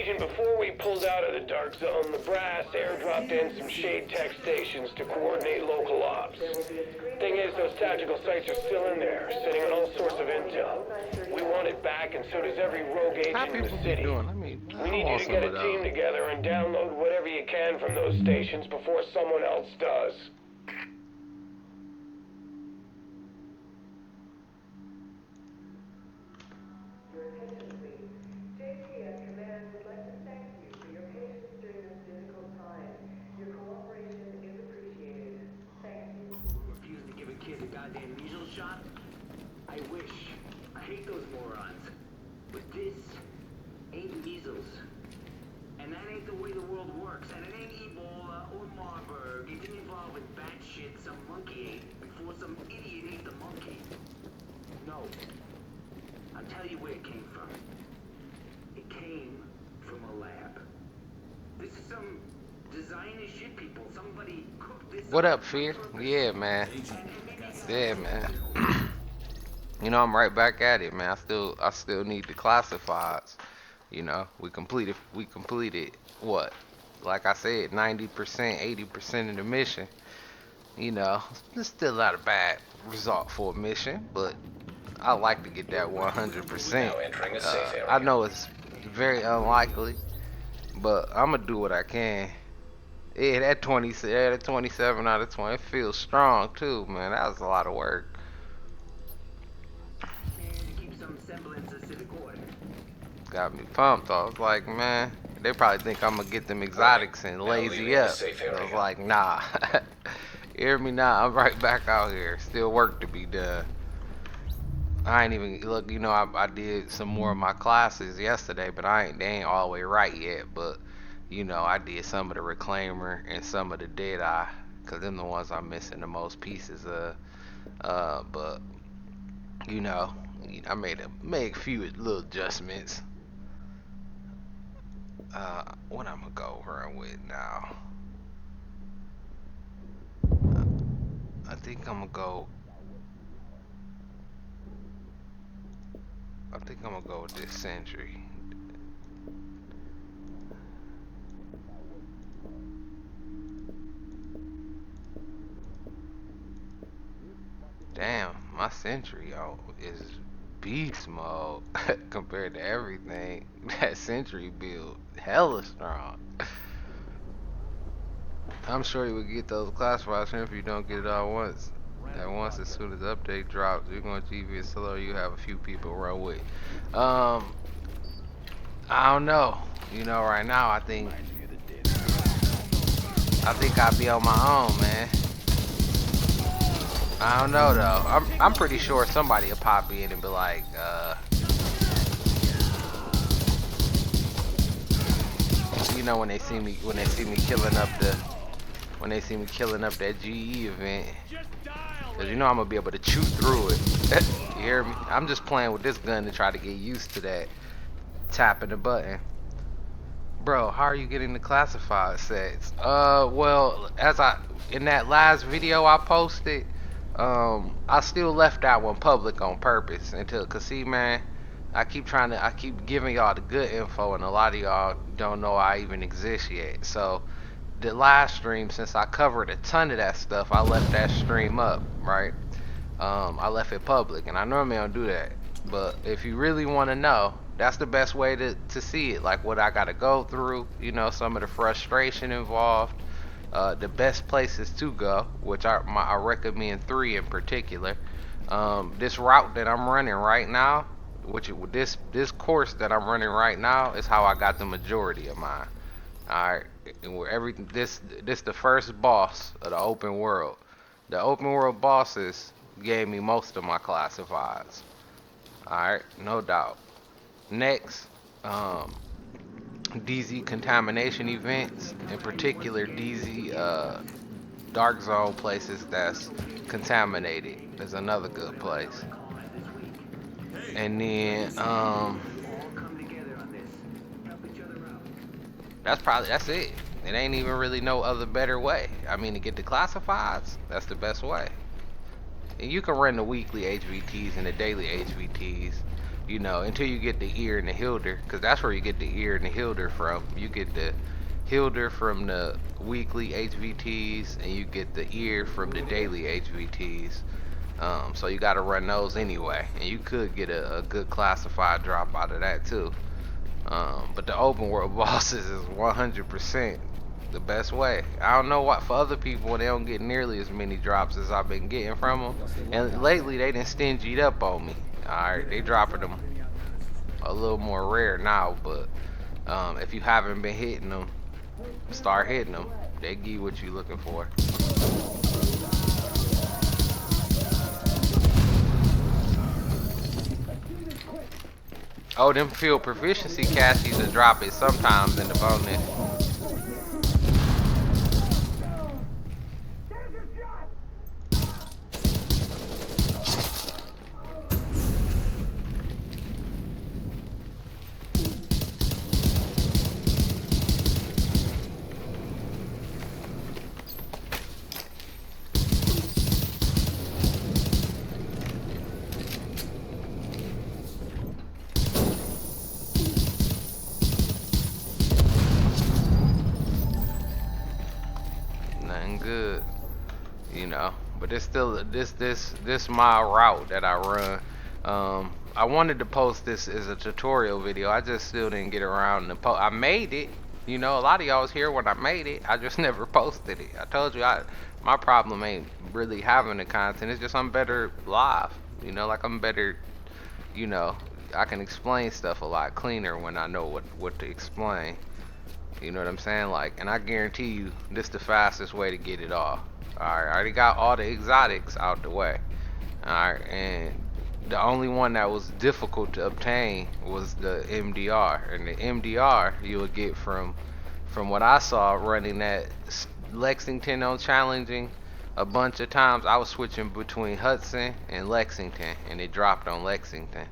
Agent, before we pulled out of the dark zone, the Brass airdropped in some shade tech stations to coordinate local ops. Thing is, those tactical sites are still in there, sitting on all sorts of intel. We want it back, and so does every rogue agent in the city. We need you to get a team together and download whatever you can from those stations before someone else does. I wish. I hate those morons. But this ain't measles. And that ain't the way the world works. And it ain't Ebola or Marburg. It didn't involve with bat shit some monkey ate before some idiot ate the monkey. No. I'll tell you where it came from. It came from a lab. This is some designer shit, people. Somebody cooked this. What up, Fear? Yeah, man. Yeah, man. You know, I'm right back at it, man. I still need the classifieds. You know, we completed what? Like I said, 90%, 80% of the mission. You know, it's still not a bad result for a mission, but I like to get that 100%. I know it's very unlikely, but I'm gonna do what I can. Yeah, that 27 out of 20, it feels strong too, man. That was a lot of work. Got me pumped. I was like, man, they probably think I'm gonna get them exotics and lazy up. I was like, nah. You hear me now? I'm right back out here. Still work to be done. I ain't even look. You know, I did some more of my classes yesterday, but they ain't all the way right yet. But you know, I did some of the reclaimer and some of the dead eye, cause them the ones I'm missing the most pieces of. But you know, I made a few little adjustments. What I'm gonna go run with now? I think I'm gonna go with this Sentry. Damn, my Sentry, yo, is beast mode compared to everything. That Sentry build, hella strong. I'm sure you would get those classifieds if you don't get it all once. At once, as soon as the update drops, you're going to TV slow. You have a few people run with. I don't know. You know, right now I think I'll be on my own, man. I don't know though. I'm pretty sure somebody will pop in and be like, you know, when they see me killing up that GE event, cause you know I'm gonna be able to chew through it. You hear me? I'm just playing with this gun to try to get used to that tapping the button. Bro, how are you getting the classified sets? Well, in that last video I posted, I still left that one public on purpose cause see, man, I keep giving y'all the good info, and a lot of y'all don't know I even exist yet. So the last stream, since I covered a ton of that stuff, I left that stream up, right? I left it public, and I normally don't do that, but if you really want to know, that's the best way to see it, like what I gotta go through, you know, some of the frustration involved, the best places to go, which I recommend 3 in particular. This route that I'm running right now, this course that I'm running right now, is how I got the majority of mine. Alright, and where this the first boss of the open world. The open world bosses gave me most of my classifieds. Alright, no doubt. Next, DZ contamination events, in particular DZ dark zone places that's contaminated is another good place. And then that's it. It ain't even really no other better way. I mean, to get the classifieds, that's the best way. And you can run the weekly HVTs and the daily HVTs, You know, until you get the ear and the hilder, because that's where you get the ear and the hilder from. You get the hilder from the weekly HVTs, and you get the ear from the daily HVTs. So you got to run those anyway, and you could get a good classified drop out of that too. But the open world bosses is 100% the best way. I don't know what for other people, they don't get nearly as many drops as I've been getting from them, and lately they done stingied up on me. Alright, they dropping them a little more rare now, but if you haven't been hitting them, start hitting them. They give you what you looking for. Oh, them field proficiency caches to drop it sometimes in the bonus. Good, you know, but it's still this my route that I run. I wanted to post this as a tutorial video. I just still didn't get around to post. I made it, you know, a lot of y'all was here when I made it. I just never posted it. I told you, my problem ain't really having the content. It's just I'm better live, you know, like I'm better, you know, I can explain stuff a lot cleaner when I know what to explain. You know what I'm saying? Like, and I guarantee you, this the fastest way to get it all. Alright, I already got all the exotics out the way. Alright, and the only one that was difficult to obtain was the MDR. And the MDR you would get from what I saw running that Lexington on challenging a bunch of times. I was switching between Hudson and Lexington, and it dropped on Lexington.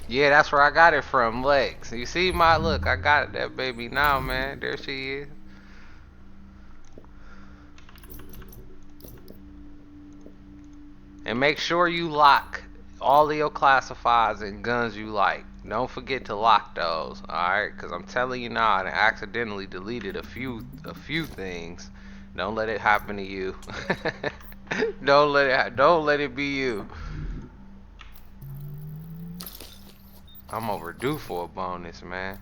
Yeah, that's where I got it from, Lex. You see my look, I got that baby now, man. There she is. And make sure you lock all of your classifieds and guns you like. Don't forget to lock those, alright? Because I'm telling you now, I accidentally deleted a few things. Don't let it happen to you. Don't let it be you. I'm overdue for a bonus, man.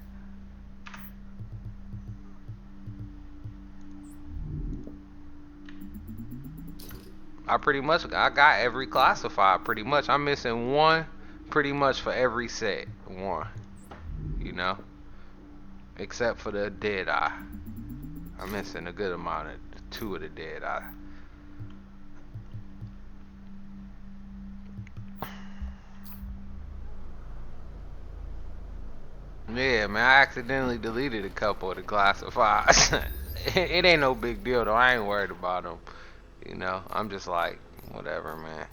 I got every classified pretty much. I'm missing one pretty much for every set. One. You know? Except for the dead eye. I'm missing a good amount of two of the dead eye. Yeah, man, I accidentally deleted a couple of the classifieds. It ain't no big deal, though. I ain't worried about them. You know, I'm just like, whatever, man.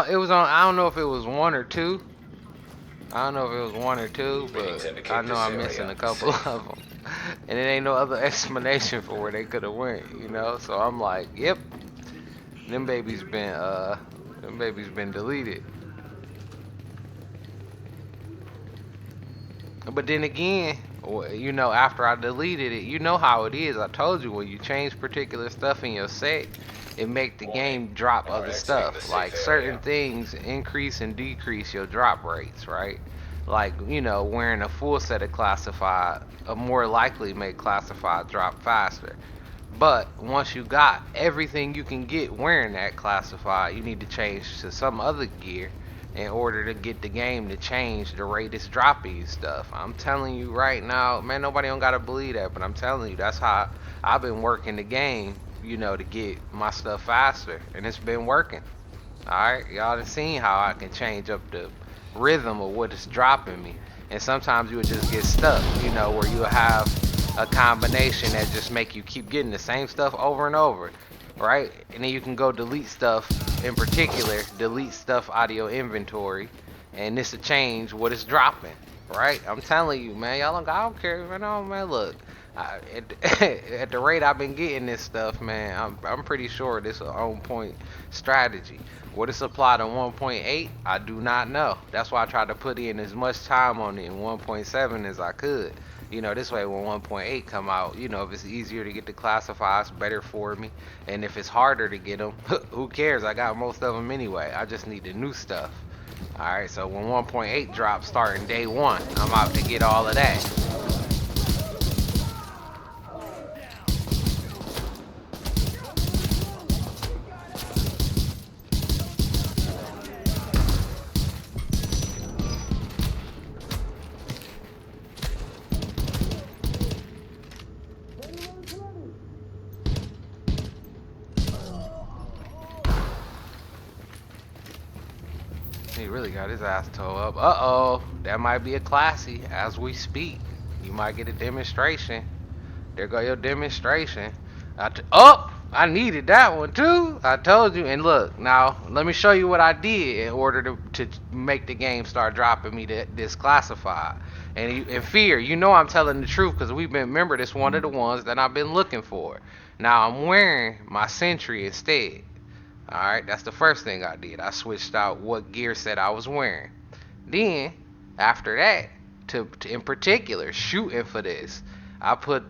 It was on, I don't know if it was one or two. I don't know if it was one or two, but I know I'm missing a couple of them. And it ain't no other explanation for where they could have went, you know? So I'm like, yep. Them babies been deleted. But then again, you know, after I deleted it, you know how it is. I told you, when you change particular stuff in your set, it make the game drop other stuff. Like certain things increase and decrease your drop rates, right? Like, you know, wearing a full set of classified, more likely make classified drop faster. But once you got everything you can get wearing that classified, you need to change to some other gear in order to get the game to change the rate it's dropping you stuff. I'm telling you right now, man, nobody don't gotta believe that, but I'm telling you, that's how I've been working the game, you know, to get my stuff faster, and it's been working. Alright, y'all done seen how I can change up the rhythm of what it's dropping me. And sometimes you would just get stuck, you know, where you'll have a combination that just make you keep getting the same stuff over and over, right? And then you can go delete stuff, in particular, delete stuff out of your inventory, and this will change what it's dropping, right? I'm telling you, man, I don't care, man. Oh, man, look, at the rate I've been getting this stuff, man, I'm pretty sure this is an on point strategy. Would it apply to 1.8? I do not know. That's why I tried to put in as much time on it in 1.7 as I could. You know, this way when 1.8 come out, you know, if it's easier to get the classifieds, better for me. And if it's harder to get them, who cares? I got most of them anyway. I just need the new stuff. Alright, so when 1.8 drops starting day one, I'm out to get all of that. He really got his ass towed up. Uh-oh, that might be a classy as we speak. You might get a demonstration. There go your demonstration. I needed that one too. I told you. And look, now let me show you what I did in order to make the game start dropping me this classified. And in fear, you know I'm telling the truth because remember, this one of the ones that I've been looking for. Now I'm wearing my Sentry instead. Alright, that's the first thing I did. I switched out what gear set I was wearing. Then, after that, to in particular, shooting for this, I put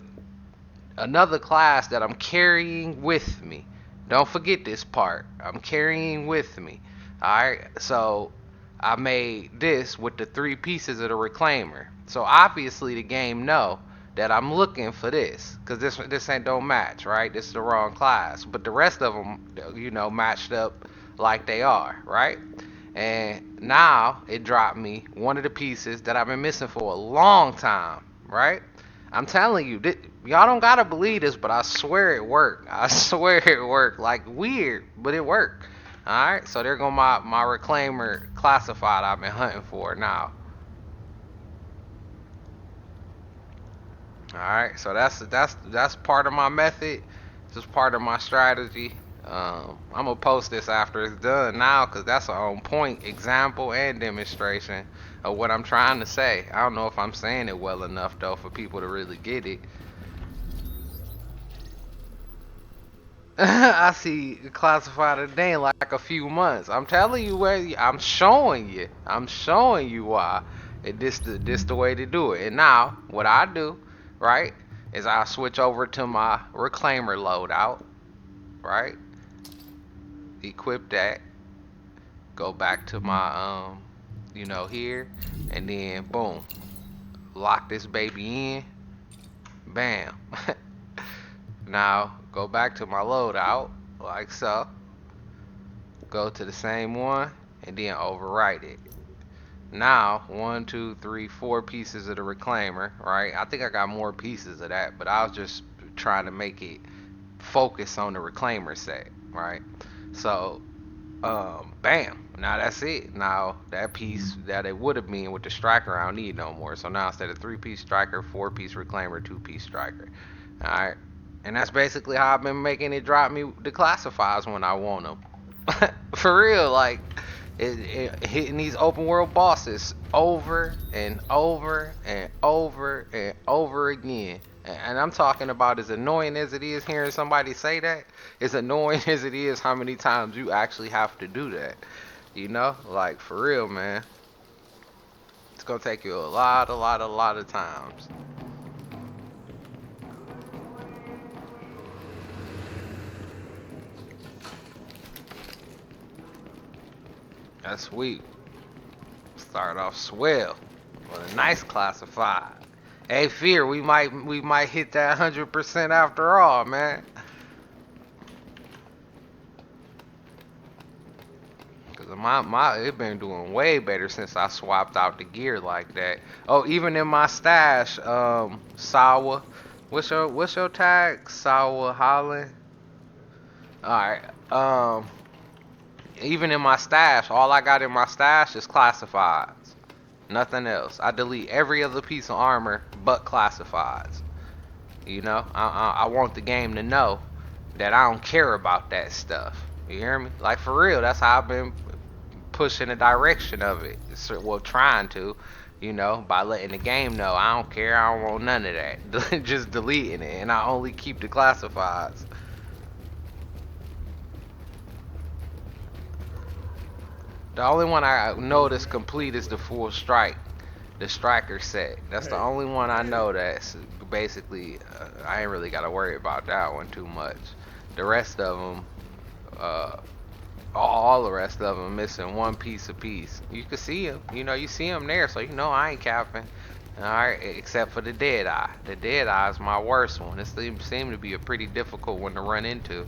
another class that I'm carrying with me. Don't forget this part. I'm carrying with me. Alright, so I made this with the 3 pieces of the Reclaimer. So obviously the game know that I'm looking for this, because this ain't don't match, right? This is the wrong class, but the rest of them, you know, matched up like they are, right? And now it dropped me one of the pieces that I've been missing for a long time, right? I'm telling you, y'all don't gotta believe this, but I swear it worked. I swear it worked. Like, weird, but it worked. Alright, so there go my Reclaimer classified I've been hunting for now. Alright, so that's part of my method. This is part of my strategy. I'm gonna post this after it's done now, because that's an on point example and demonstration of what I'm trying to say. I don't know if I'm saying it well enough though for people to really get it. I see classified today in like a few months. I'm telling you I'm showing you why. This the way to do it. And now what I do, right, is I switch over to my Reclaimer loadout, right? Equip that. Go back to my you know, here, and then boom, lock this baby in. Bam. Now go back to my loadout like so. Go to the same one and then overwrite it. Now 1, 2, 3, 4 pieces of the Reclaimer, right? I think I got more pieces of that, but I was just trying to make it focus on the Reclaimer set, right? So bam, now that's it. Now that piece that it would have been with the striker, I don't need no more. So now instead of 3-piece striker, 4-piece Reclaimer, 2-piece striker. Alright, and that's basically how I've been making it drop me the classifieds when I want them. For real, like hitting these open world bosses over and over and over and over again. And I'm talking about, as annoying as it is hearing somebody say that, as annoying as it is how many times you actually have to do that. You know, like, for real, man. It's gonna take you a lot of times. That's sweet. Start off swell with a nice classified. Hey, Fear, we might hit that 100% after all, man. Cause I'm it been doing way better since I swapped out the gear like that. Oh, even in my stash, Sawa, what's your tag? Sawa Holland. All right. Even in my stash, all I got in my stash is classifieds. Nothing else. I delete every other piece of armor but classifieds. You know, I want the game to know that I don't care about that stuff. You hear me? Like, for real, that's how I've been pushing the direction of it. Well, trying to, you know, by letting the game know I don't care, I don't want none of that. Just deleting it, and I only keep the classifieds. The only one I know that's complete is the full strike, the striker set. That's the only one I know that's basically, I ain't really got to worry about that one too much. The rest of them, all the rest of them missing one piece apiece. You can see them, you know, you see them there, so you know I ain't capping. Alright, except for the dead eye. The dead eye is my worst one. It seems to be a pretty difficult one to run into.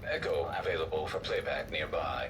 Echo available for playback nearby.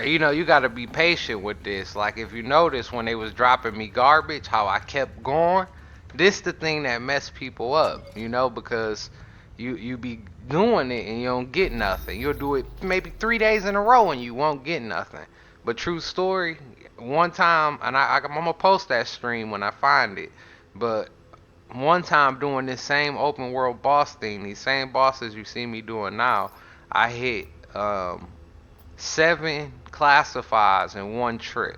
You know, you gotta be patient with this. Like, if you notice when they was dropping me garbage, how I kept going, this the thing that messed people up, you know, because you be doing it and you don't get nothing. You'll do it maybe 3 days in a row and you won't get nothing. But true story, one time, and I'm gonna post that stream when I find it, but one time doing this same open world boss thing, these same bosses you see me doing now, I hit 7 classifieds in one trip.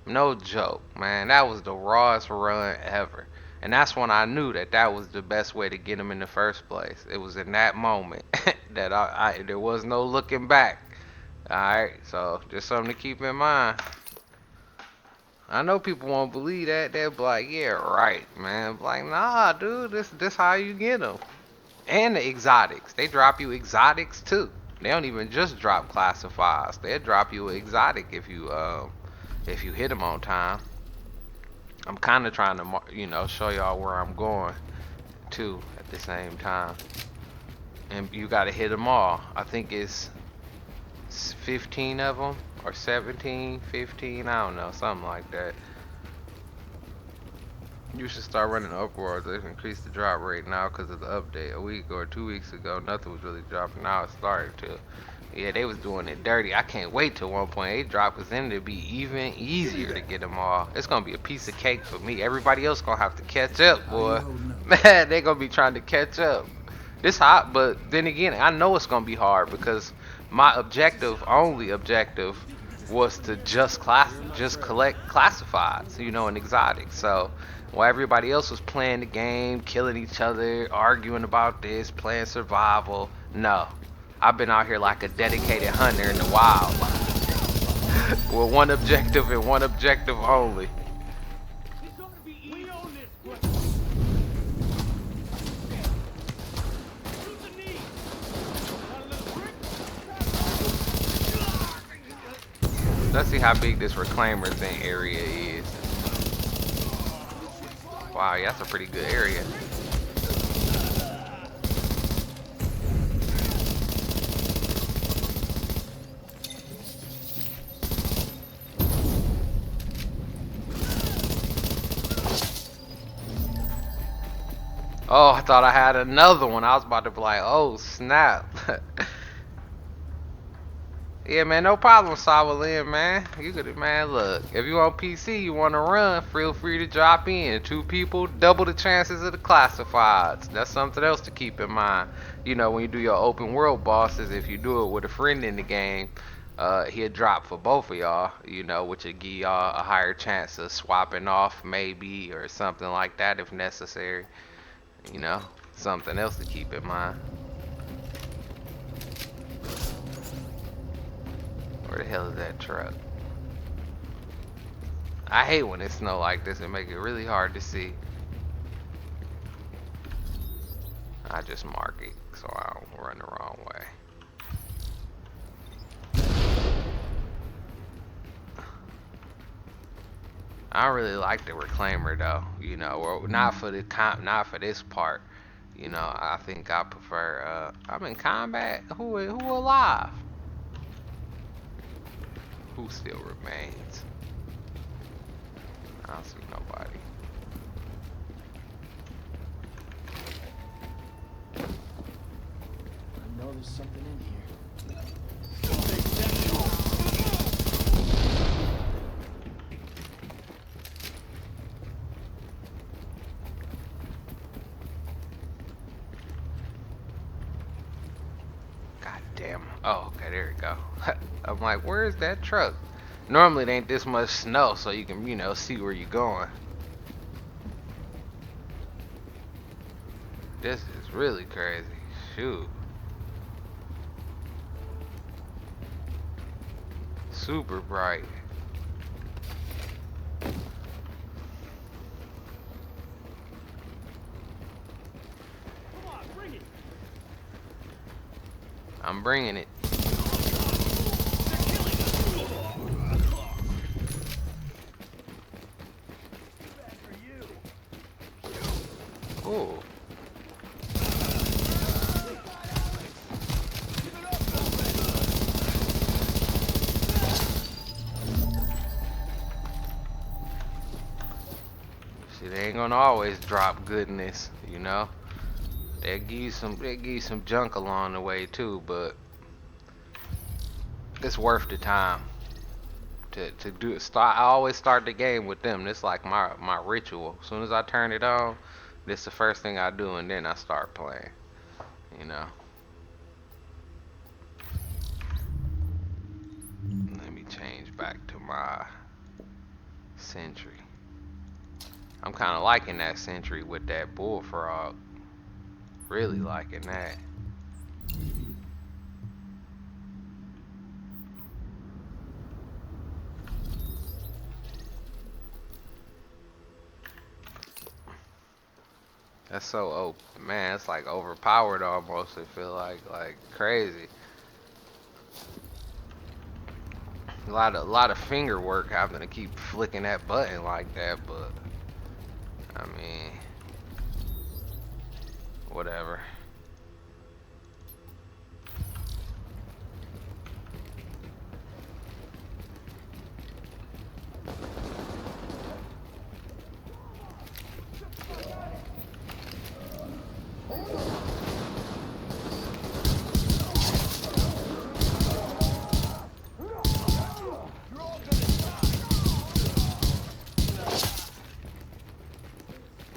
No joke, man. That was the rawest run ever. And that's when I knew that that was the best way to get them in the first place. It was in that moment that there was no looking back. Alright, so just something to keep in mind. I know people won't believe that. They'll be like, yeah, right, man. Like, nah, dude, this how you get them. And the exotics. They drop you exotics too. They don't even just drop classifieds. They'll drop you an exotic if you hit them on time. I'm kind of trying to, you know, show y'all where I'm going too at the same time. And you got to hit them all. I think it's 15 of them or 17, 15. I don't know, something like that. You should start running upwards. They've increased the drop rate now because of the update. A week or 2 weeks ago, nothing was really dropping. Now it's starting to. Yeah, they was doing it dirty. I can't wait till 1.8 drop because then it'll be even easier to get them all. It's going to be a piece of cake for me. Everybody else going to have to catch up, boy. Man, they going to be trying to catch up. It's hot, but then again, I know it's going to be hard because my only objective, was to just collect classifieds, you know, and exotics. So while everybody else was playing the game, killing each other, arguing about this, playing survival, no. I've been out here like a dedicated hunter in the wild. With one objective and one objective only. Let's see how big this reclaimer thing area is. Wow, yeah, that's a pretty good area. Oh, I thought I had another one. I was about to be like, oh, snap. Yeah, man, no problem, Sawalin, man. You could, man, look. If you on PC, you want to run, feel free to drop in. 2 people, double the chances of the classifieds. That's something else to keep in mind. You know, when you do your open world bosses, if you do it with a friend in the game, he'll drop for both of y'all, you know, which will give y'all a higher chance of swapping off, maybe, or something like that if necessary. You know, something else to keep in mind. Where the hell is that truck? I hate when it snow like this and make it really hard to see. I just mark it so I don't run the wrong way. I really like the reclaimer though, you know, or not for the not for this part. You know, I think I prefer I'm in combat. Who alive? Who still remains? I don't see nobody. I know there's something in here. God damn. Oh, okay, there we go. I'm like, where's that truck? Normally it ain't this much snow, so you can, you know, see where you're going. This is really crazy. Shoot. Super bright. I'm bringing it. Ooh. See, they ain't gonna always drop goodness, you know. They give you some junk along the way too, but it's worth the time to do it. I always start the game with them. This like my ritual. As soon as I turn it on, this is the first thing I do, and then I start playing. You know. Let me change back to my sentry. I'm kind of liking that sentry with that bullfrog. Really liking that. That's so open, man. It's like overpowered almost. I feel like crazy. A lot of finger work having to keep flicking that button like that, but I mean, whatever.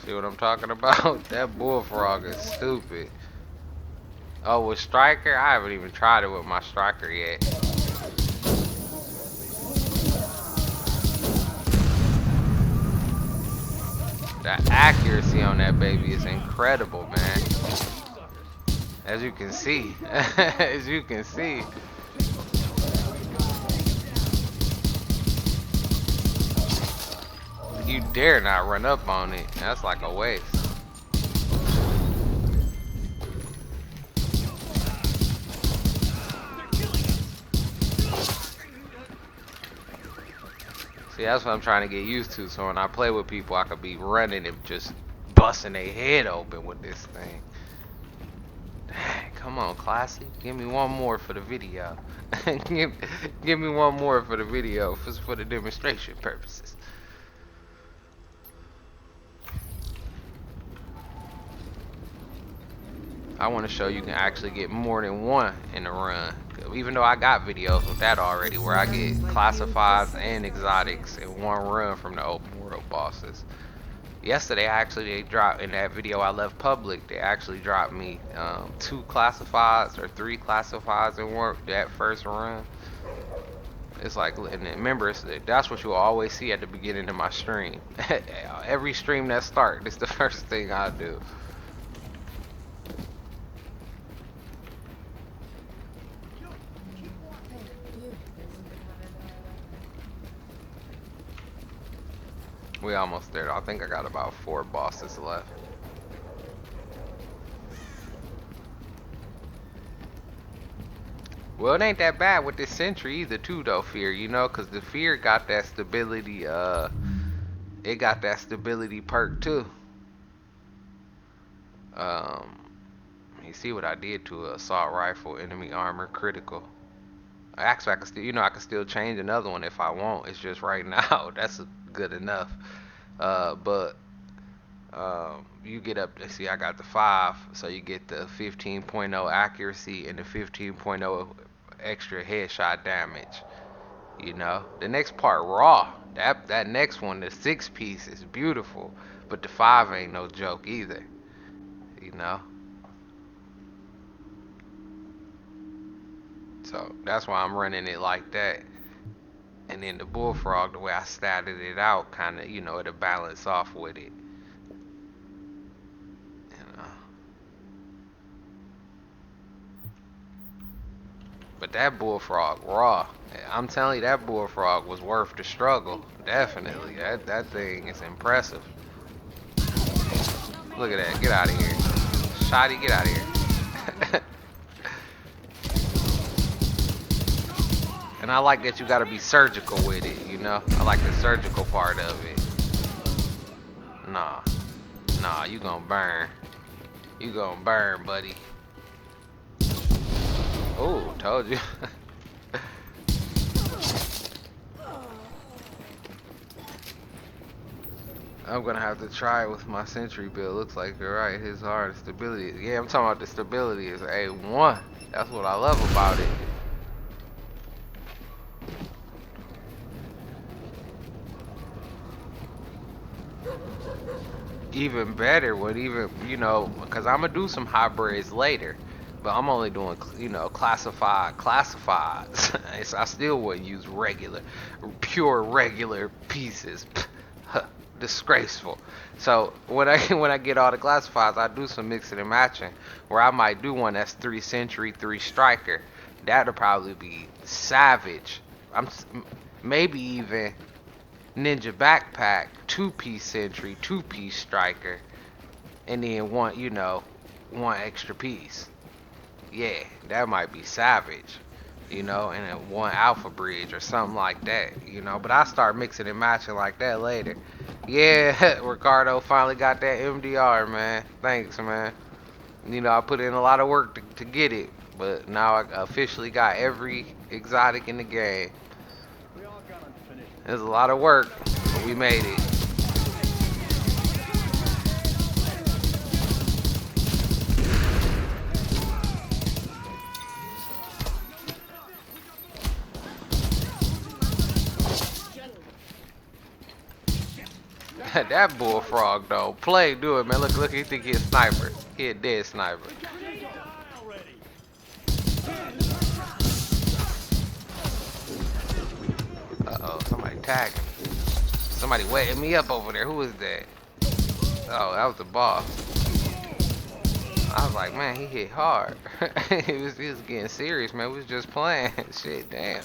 See what I'm talking about? That bullfrog is stupid. Oh, with Striker? I haven't even tried it with my Striker yet. The accuracy on that baby is incredible, man. As you can see. As you can see. You dare not run up on it. That's like a waste. See, that's what I'm trying to get used to. So when I play with people, I could be running and just busting their head open with this thing. Dang, come on, Classy. Give me one more for the video. give me one more for the video, for the demonstration purposes. I want to show you can actually get more than one in a run. Even though I got videos with that already, where I get classifieds and exotics in one run from the open world bosses. Yesterday, they dropped in that video I left public. They actually dropped me 2 classifieds or 3 classifieds in that first run. It's like, and remember, that's what you'll always see at the beginning of my stream. Every stream that starts, it's the first thing I do. We almost there. I think I got about 4 bosses left. Well, it ain't that bad with this sentry either, too, though, Fear. You know, because the Fear got that stability. It got that stability perk too. You see what I did to a assault rifle, enemy armor, critical. Actually, I can still, I can still change another one if I want. It's just right now that's good enough. But you get up. See, I got the 5, so you get the 15.0 accuracy and the 15.0 extra headshot damage. You know, the next part raw. That next one, the 6-piece, is beautiful, but the 5 ain't no joke either. You know. So that's why I'm running it like that. And then the bullfrog, the way I statted it out, kind of, it'll balance off with it. But that bullfrog raw. I'm telling you, that bullfrog was worth the struggle. Definitely. That thing is impressive. Look at that. Get out of here. Shotty, get out of here. And I like that you gotta be surgical with it, I like the surgical part of it. Nah, you gonna burn. You gonna burn, buddy. Oh, told you. I'm gonna have to try it with my sentry build. Looks like you're right. His hard stability. Yeah, I'm talking about the stability is A1. That's what I love about it. Even better would because I'm gonna do some hybrids later, but I'm only doing classifieds. I still wouldn't use pure regular pieces. Disgraceful. So when I get all the classifieds, I do some mixing and matching, where I might do one that's 3 sentry, 3 striker. That'll probably be savage. Maybe even ninja backpack, 2-piece sentry, 2-piece striker, and then one extra piece. Yeah, that might be savage, and then 1 alpha bridge or something like that, but I start mixing and matching like that later. Yeah, Ricardo finally got that MDR, man. Thanks, man. I put in a lot of work to get it, but now I officially got every exotic in the game. There's a lot of work, but we made it. That bullfrog though, do it, man. Look, he think he's a sniper. He a dead sniper. Uh-oh, somebody tagged me. Somebody wetting me up over there. Who is that? Oh, that was the boss. I was like, man, he hit hard. he was getting serious, man. We was just playing. Shit, damn.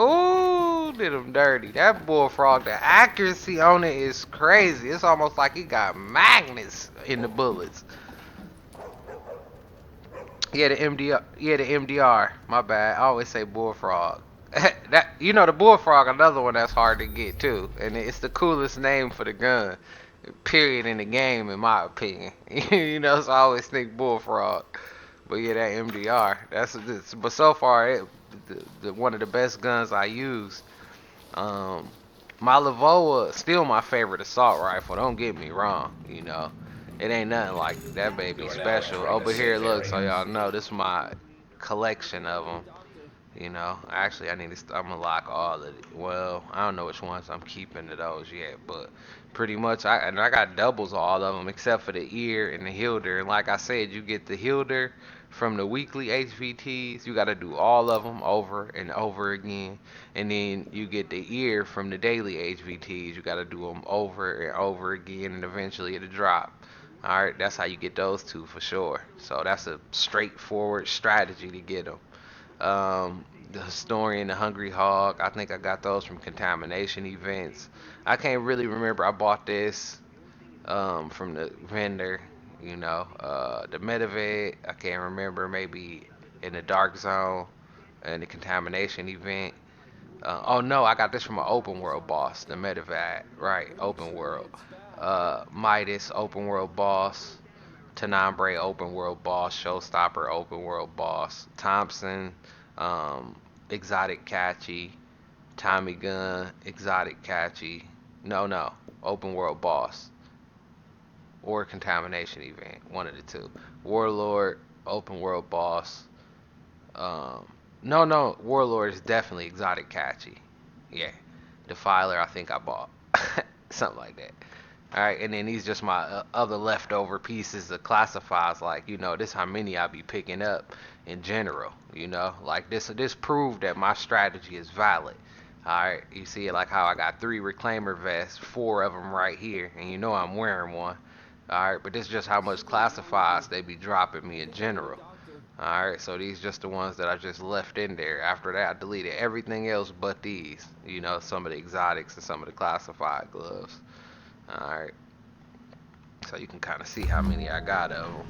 Ooh, did him dirty. That bullfrog, the accuracy on it is crazy. It's almost like he got magnets in the bullets. Yeah, the MDR. My bad. I always say bullfrog. The bullfrog, another one that's hard to get too, and it's the coolest name for the gun, period, in the game, in my opinion. So I always think bullfrog. But yeah, that MDR. But so far, one of the best guns I used. My Lavoa still my favorite assault rifle. Don't get me wrong. You know, it ain't nothing like that baby You are now special. entering the Over here, safe look, so area. y'all know this is my collection of them. You know, actually, I need to. I'm gonna lock all of it. Well, I don't know which ones I'm keeping to those yet, but pretty much, I got doubles of all of them except for the ear and the Hilder. And like I said, you get the Hilder from the weekly HVTs. You got to do all of them over and over again, and then you get the ear from the daily HVTs. You got to do them over and over again, and eventually it'll drop. All right, that's how you get those two for sure. So that's a straightforward strategy to get them. The Historian, the Hungry Hog, I think I got those from contamination events. I can't really remember. I bought this from the vendor, you know. The Medivac, I can't remember. Maybe in the Dark Zone and the contamination event. Oh no, I got this from an open world boss, the Medivac, right? Open world. Midas, open world boss. Tenambre, open world boss. Showstopper, open world boss. Thompson, exotic catchy. Tommy gun, exotic catchy. No, open world boss or contamination event, one of the two. Warlord, open world boss. Um, no, Warlord is definitely exotic catchy. Yeah, Defiler, I think I bought something like that. All right, and then these just my other leftover pieces of classifieds. Like, you know, this how many I be picking up in general. You know, like this proved that my strategy is valid. All right, you see it like how I got 3 reclaimer vests, 4 of them right here, and you know I'm wearing one. All right, but this is just how much classifieds they be dropping me in general. Alright, so these just the ones that I just left in there. After that, I deleted everything else but these. You know, some of the exotics and some of the classified gloves. Alright, so you can kind of see how many I got of them.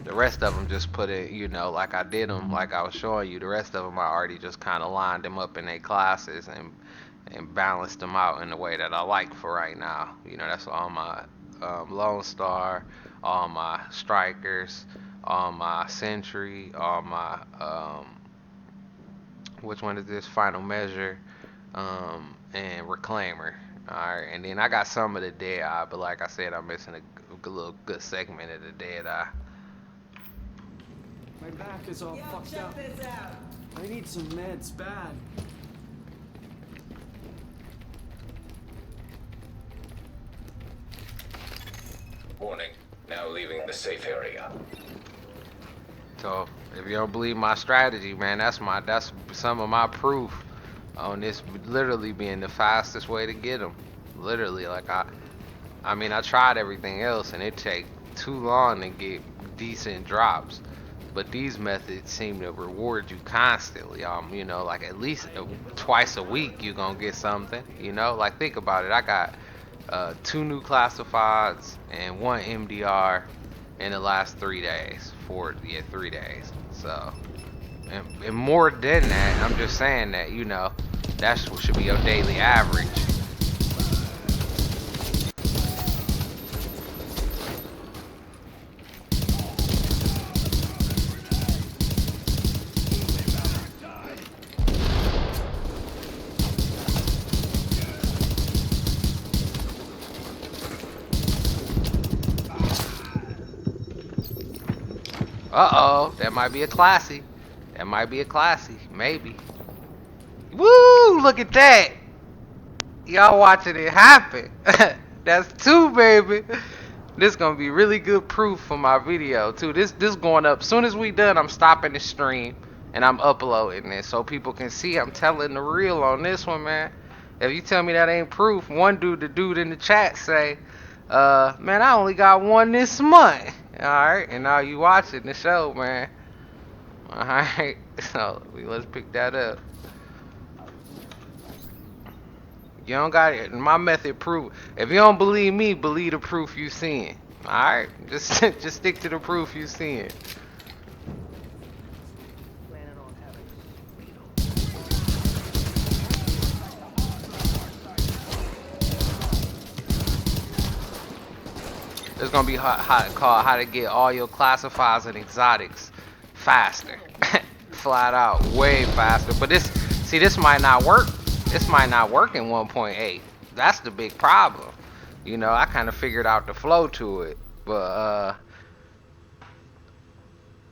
The rest of them just put it, you know, like I did them, like I was showing you. The rest of them I already just kind of lined them up in their classes and balanced them out in the way that I like for right now. You know, that's all my Lone Star, all my Strikers, all my Sentry, all my, which one is this? Final Measure, and Reclaimer. Alright, and then I got some of the Dead Eye, but like I said, I'm missing a little good segment of the Dead Eye. My back is all fucked up. I need some meds bad. Warning. Now leaving the safe area. So if you don't believe my strategy, man, that's some of my proof on this literally being the fastest way to get them. Literally, like I mean, I tried everything else and it take too long to get decent drops. But these methods seem to reward you constantly. You know, like at least twice a week you're gonna get something. You know, like think about it. I got 2 new classifieds and 1 MDR in the last 3 days. 3 days. So, and more than that, I'm just saying that, you know, that should be your daily average. Uh-oh, that might be a classy. That might be a classy, maybe. Woo, look at that. Y'all watching it happen. That's 2, baby. This gonna be really good proof for my video too. This going up. Soon as we done, I'm stopping the stream and I'm uploading this so people can see I'm telling the real on this one, man. If you tell me that ain't proof, the dude in the chat say, man, I only got 1 this month. Alright, and now you watching the show, man. Alright, so let's pick that up. You don't got it. My method proof. If you don't believe me, believe the proof you seeing. Alright, just stick to the proof you seeing. It's gonna be called how to get all your classifieds and exotics faster. Flat out, way faster. But this, See, this might not work. This might not work in 1.8. That's the big problem. You know, I kind of figured out the flow to it. But,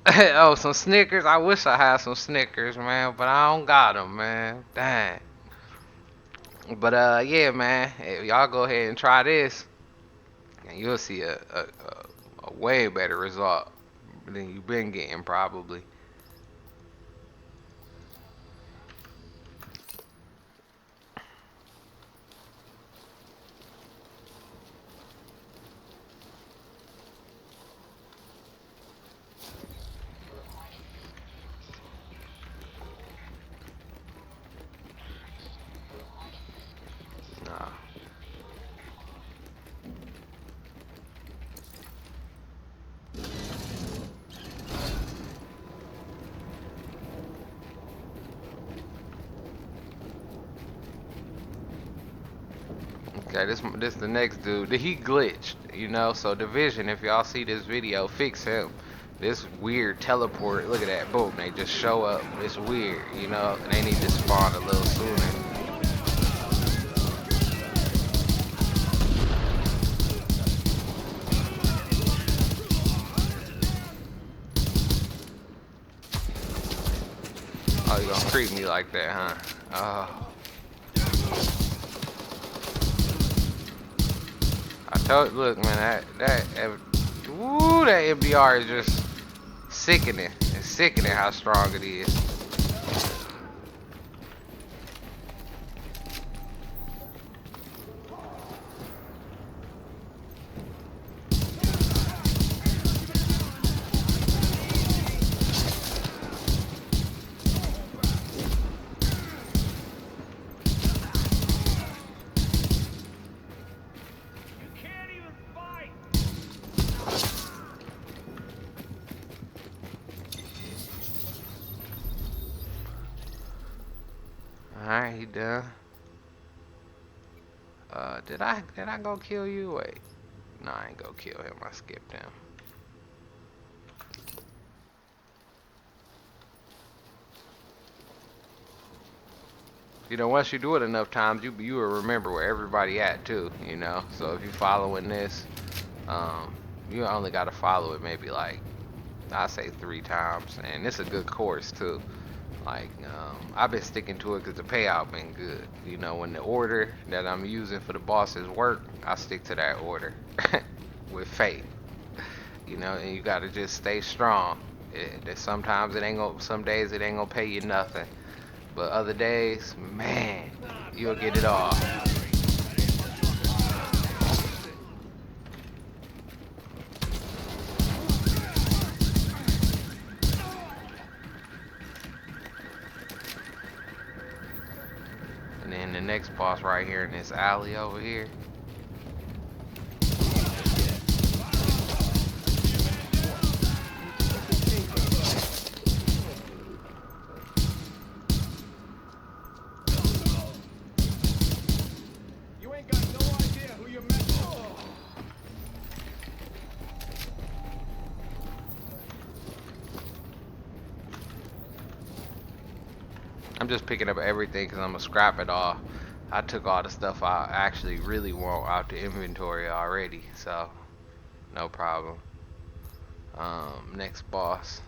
oh, some Snickers. I wish I had some Snickers, man. But I don't got them, man. Dang. But, yeah, man. Y'all go ahead and try this. And you'll see a way better result than you've been getting, probably. Okay, this the next dude. He glitched, you know. So Division, if y'all see this video, fix him. This weird teleport. Look at that. Boom. They just show up. It's weird, you know. And they need to spawn a little sooner. Oh, you gonna treat me like that, huh? Oh. Look, man, that MDR is just sickening. It's sickening how strong it is. Alright, he done. Did I go kill you? Wait. No, I ain't go kill him. I skipped him. You know, once you do it enough times, you will remember where everybody at too, you know. So if you're following this, you only gotta follow it maybe like, I'd say 3 times. And it's a good course too. Like, I've been sticking to it because the payout been good. You know, when the order that I'm using for the bosses work, I stick to that order with faith. You know, and you gotta just stay strong. Sometimes it ain't gonna, some days it ain't gonna pay you nothing, but other days, man, you'll get it all. And then the next boss right here in this alley over here. You ain't got no idea who you're messing with. I'm just picking up everything because I'm gonna scrap it all. I took all the stuff I actually really want out the inventory already, so no problem. Next boss.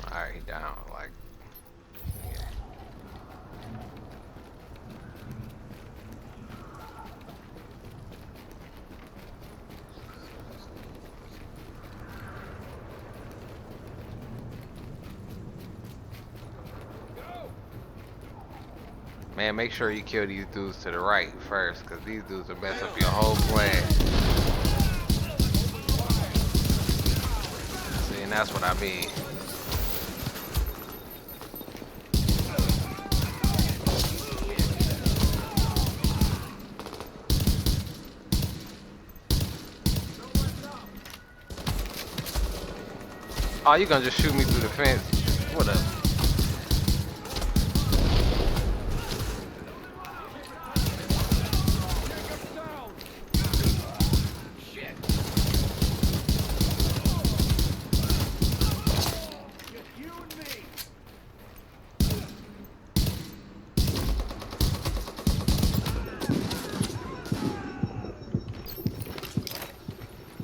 Alright, down like. Man, make sure you kill these dudes to the right first, because these dudes will mess up your whole plan. See, and that's what I mean. Oh, you gonna just shoot me through the fence? What up?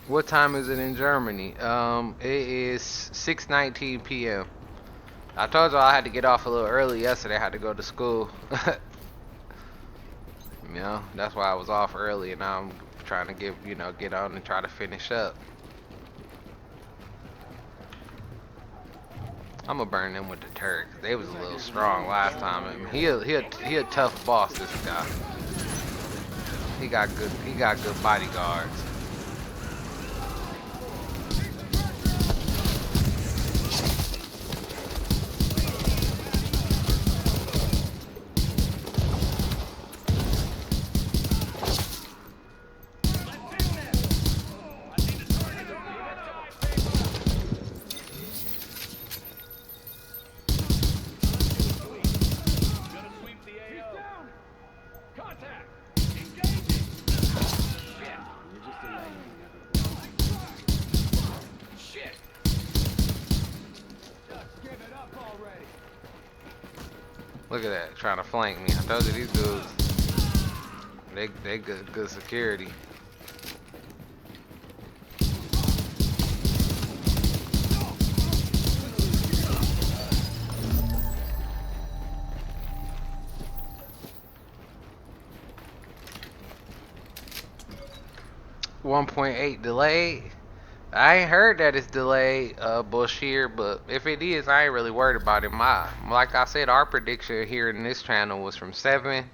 What time is it in Germany? It is 6:19 p.m. I told y'all I had to get off a little early yesterday. I had to go to school. You know, that's why I was off early, and now I'm trying to get on and try to finish up. I'm gonna burn them with the turret. They was a little strong last time. I mean, he a tough boss. This guy. He got good bodyguards. Look at that, trying to flank me. I told you these dudes, they good security. .8 delayed. I ain't heard that it's delayed, Bushir, but if it is, I ain't really worried about it. Like I said, our prediction here in this channel was from the 7th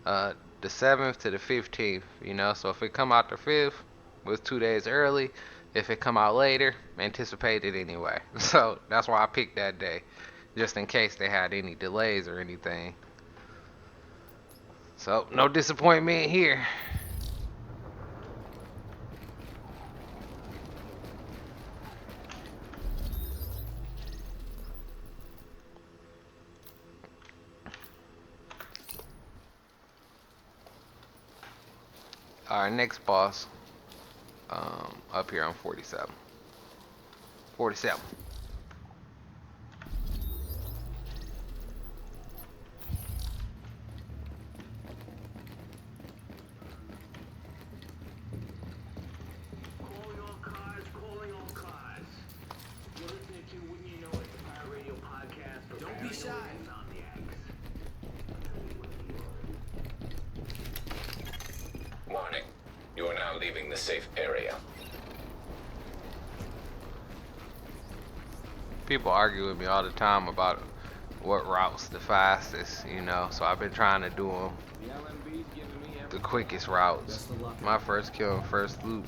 to the 15th, you know, so if it come out the 5th, it was 2 days early. If it come out later, anticipate it anyway. So that's why I picked that day, just in case they had any delays or anything. So no disappointment here. Our next boss, up here on 47. 47. Calling all cars, calling all cars. You're listening to Wouldn't You Know It, the Pirate Radio podcast for Don't be paranoid shy. insomniacs. Warning. You are now leaving the safe area. People argue with me all the time about what route's the fastest, you know, so I've been trying to do them the quickest routes. My first kill and first loop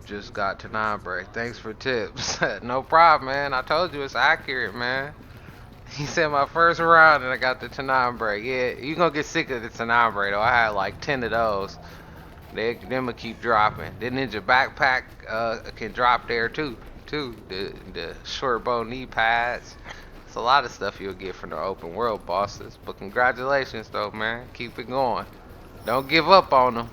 just got to 9 break. Thanks for tips. No problem, man. I told you it's accurate, man. He said my first round and I got the Tanam break. Yeah, you gonna get sick of the Tanam break though. I had like 10 of those. Them will keep dropping. The ninja backpack can drop there too. The short bow knee pads. It's a lot of stuff you'll get from the open world bosses. But congratulations though, man. Keep it going. Don't give up on them.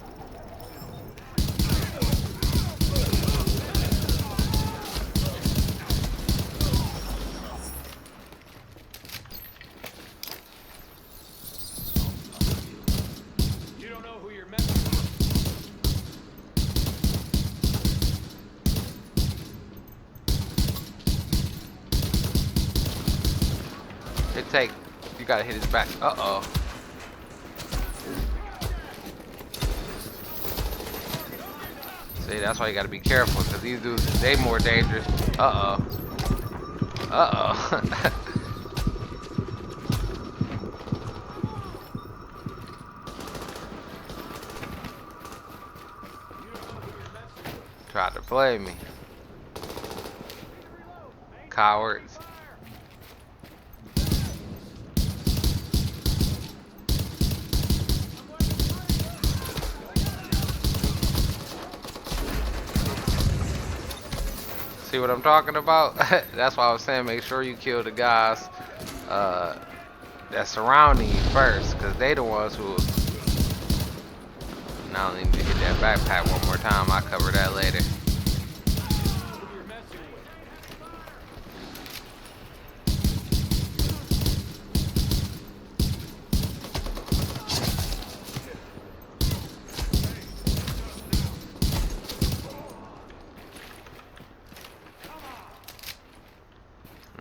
You gotta hit his back. Uh-oh. See, that's why you gotta be careful, because these dudes, they more dangerous. Uh-oh. Uh-oh. Tried to play me. Cowards. See what I'm talking about? That's why I was saying make sure you kill the guys that's surrounding you first, because they the ones who... Now I need to hit that backpack one more time. I'll cover that later.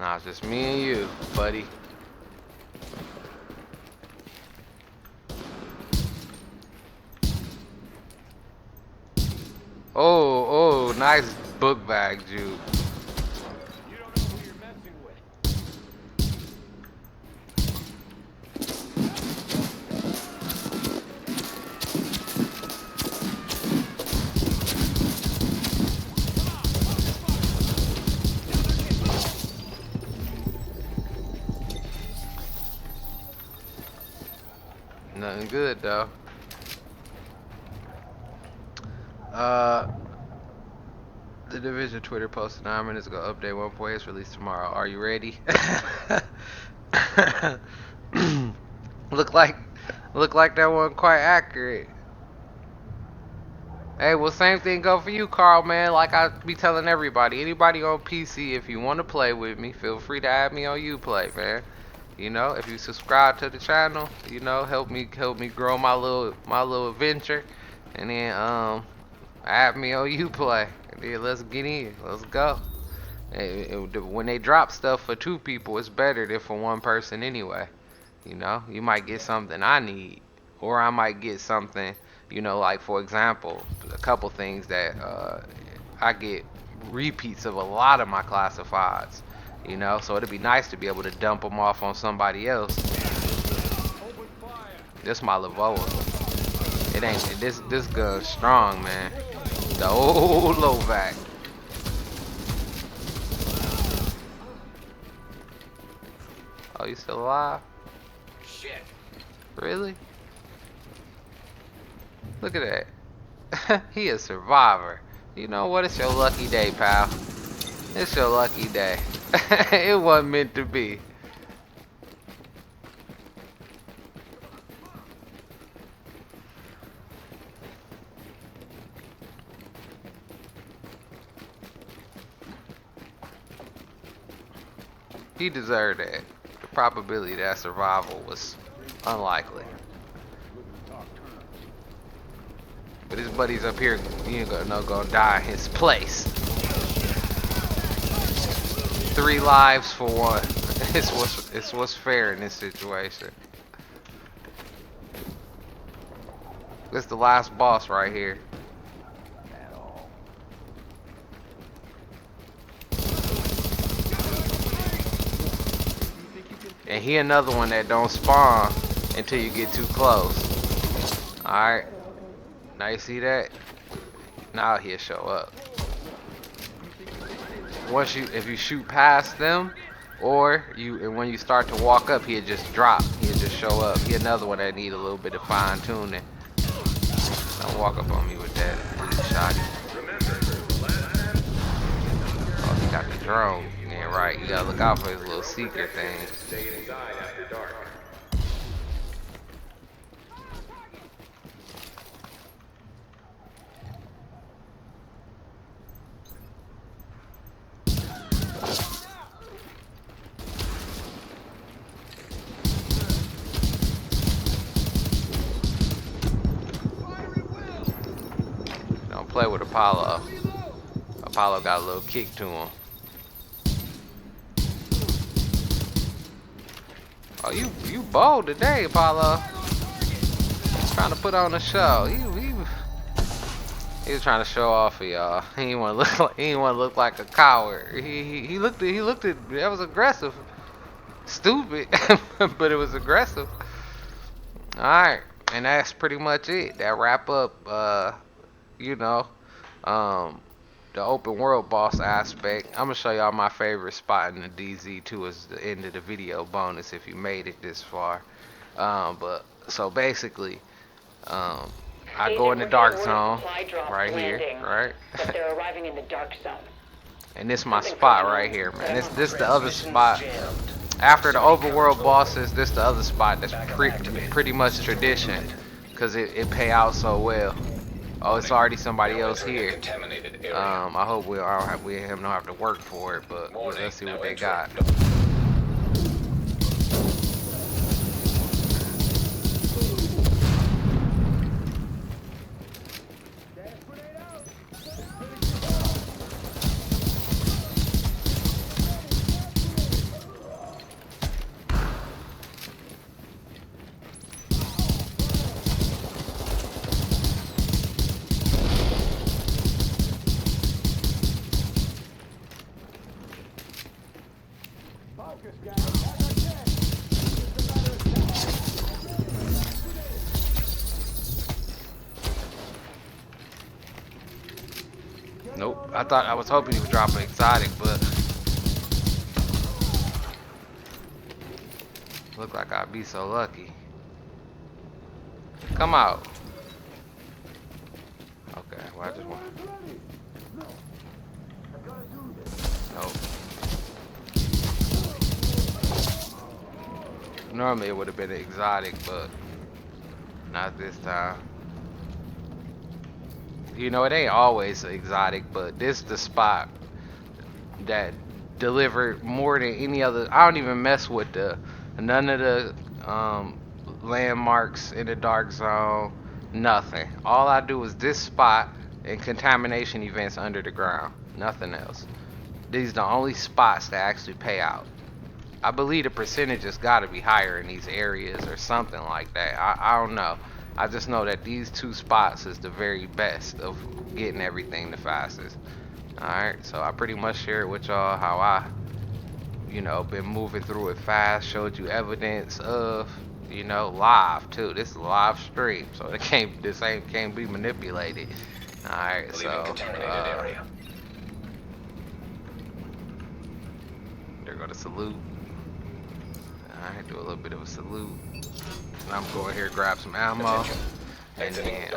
Nah, it's just me and you, buddy. Oh, nice book bag, Jude. You don't know who you're messing with. Nothing good though. The Division Twitter posted 9 minutes ago. Update 1.8 is released tomorrow. Are you ready? look like that wasn't quite accurate. Hey, well, same thing go for you, Carl, man. Like I be telling everybody, anybody on PC, if you want to play with me, feel free to add me on Uplay, man. You know, if you subscribe to the channel, you know, help me grow my little adventure, and then add me on Uplay. And then let's get in. Let's go. When they drop stuff for 2 people, it's better than for 1 person anyway. You know, you might get something I need, or I might get something, you know, like for example, a couple things that I get repeats of a lot of my classifieds. You know, so it'd be nice to be able to dump them off on somebody else. This my Lavoa. It ain't this gun's strong, man. The old Lovac. Oh, you still alive? Shit. Really? Look at that. He a survivor. You know what? It's your lucky day, pal. It's your lucky day. It wasn't meant to be. He deserved that. The probability that survival was unlikely. But his buddies up here, you ain't gonna die in his place. 3 lives for 1. It's what's fair in this situation. This is the last boss right here. And he another one that don't spawn until you get too close. Alright. Now you see that? Now he'll show up. If you shoot past them, or when you start to walk up, he'll just drop. He'll just show up. He another one that need a little bit of fine tuning. Don't walk up on me with that. I just shot him. Oh, he got the drone. Yeah, right. You gotta look out for his little secret thing. Stay inside after dark. Don't play with Apollo. Apollo got a little kick to him. Oh, you bold today, Apollo. Trying to put on a show. He was trying to show off for y'all. He didn't want to look like a coward. He looked at that was aggressive. Stupid, but it was aggressive. All right, and that's pretty much it. That wrap up. You know, the open world boss aspect. I'm gonna show y'all my favorite spot in the DZ towards the end of the video bonus if you made it this far. But so basically, I go in the dark zone right here, right? But they're arriving in the dark zone. And this is my spot right here, man. This the other spot. After the overworld bosses, this the other spot that's pretty much tradition, cause it pay out so well. Oh, it's already somebody else here. I hope we don't have to work for it, but let's see what they got. Nope. I was hoping he would drop an exotic, but look like I'd be so lucky. Come out. Okay, well I just want. Nope. Normally it would have been an exotic, but not this time. You know, it ain't always exotic, but this the spot that delivered more than any other. I don't even mess with none of the landmarks in the dark zone. Nothing. All I do is this spot and contamination events under the ground. Nothing else. These are the only spots that actually pay out. I believe the percentage has got to be higher in these areas or something like that. I don't know. I just know that these two spots is the very best of getting everything the fastest. Alright, so I pretty much shared with y'all how I, you know, been moving through it fast, showed you evidence of, you know, live too. This is a live stream, so this can't be manipulated. Alright, so there go the salute. Alright, do a little bit of a salute. And I'm going here grab some ammo. And then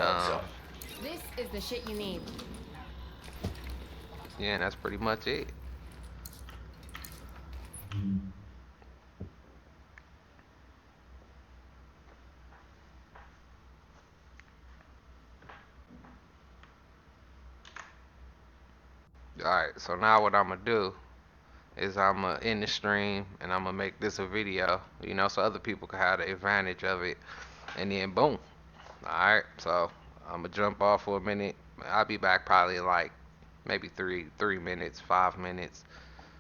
this is the shit you need. yeah, and that's pretty much it. Alright, so now what I'm gonna do is I'm gonna end the stream and I'm gonna make this a video, you know, so other people can have the advantage of it. And then boom. Alright, so I'm gonna jump off for a minute. I'll be back probably in like maybe 3 minutes, 5 minutes.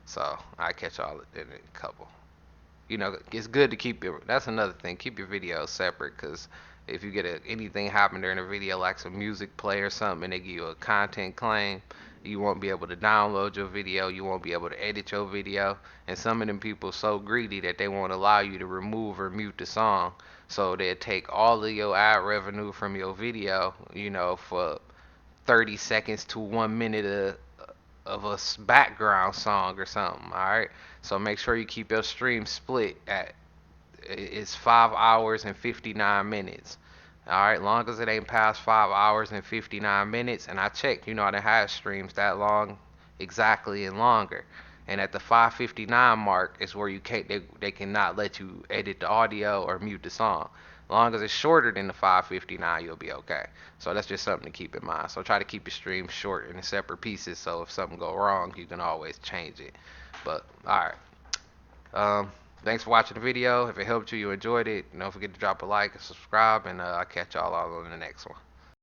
So I'll catch y'all in a couple. You know, it's good to keep your, that's another thing, keep your videos separate, because if you get anything happen during a video, like some music play or something, and they give you a content claim, you won't be able to download your video, you won't be able to edit your video, and some of them people so greedy that they won't allow you to remove or mute the song, so they'll take all of your ad revenue from your video, you know, for 30 seconds to 1 minute of a background song or something. Alright, so make sure you keep your stream split at, it's 5 hours and 59 minutes. Alright, long as it ain't past 5 hours and 59 minutes. And I checked, you know, I done had streams that long exactly and longer. And at the 5:59 mark is where you can't, they cannot let you edit the audio or mute the song. Long as it's shorter than the 5:59, you'll be okay. So that's just something to keep in mind. So try to keep your stream short in separate pieces, so if something go wrong, you can always change it. But all right, thanks for watching the video. If it helped you, you enjoyed it, don't forget to drop a like and subscribe, and I'll catch y'all all on the next one.